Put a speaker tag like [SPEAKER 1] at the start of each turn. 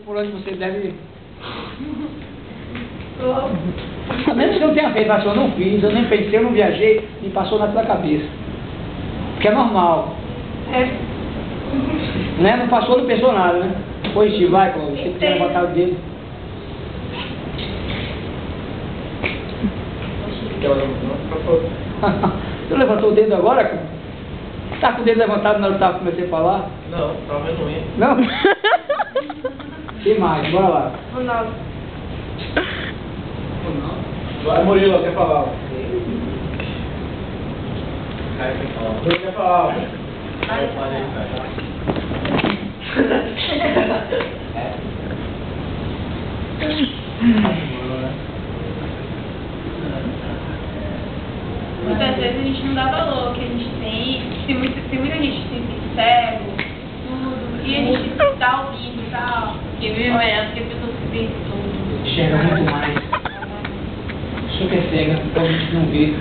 [SPEAKER 1] Por onde você deve... A menos que eu tenha feito, mas eu não fiz, eu nem pensei, eu não viajei, me passou na tua cabeça. Porque é normal. Né? Não passou, não pensou nada, né? Positivo, vai, Cláudio, você tem que levantar o dedo. Você levantou o dedo agora, cara? Tá com o dedo levantado na hora que eu comecei a falar?
[SPEAKER 2] Não, tá vendo ruim.
[SPEAKER 1] Não? Tem mais, bora lá.
[SPEAKER 3] Ronaldo.
[SPEAKER 2] Vai, Murilo, quer falar? Caio quer falar.
[SPEAKER 1] Eu quero falar.
[SPEAKER 2] Vai, fala aí, Caio.
[SPEAKER 3] Muitas vezes a gente não dá valor ao que a gente tem, tem muita gente que tem cego, tudo, e a gente tá ouvindo e tal, porque vive melhor do que as pessoas que veem tudo.
[SPEAKER 1] Chega muito mais. Super cega, então a gente não vê.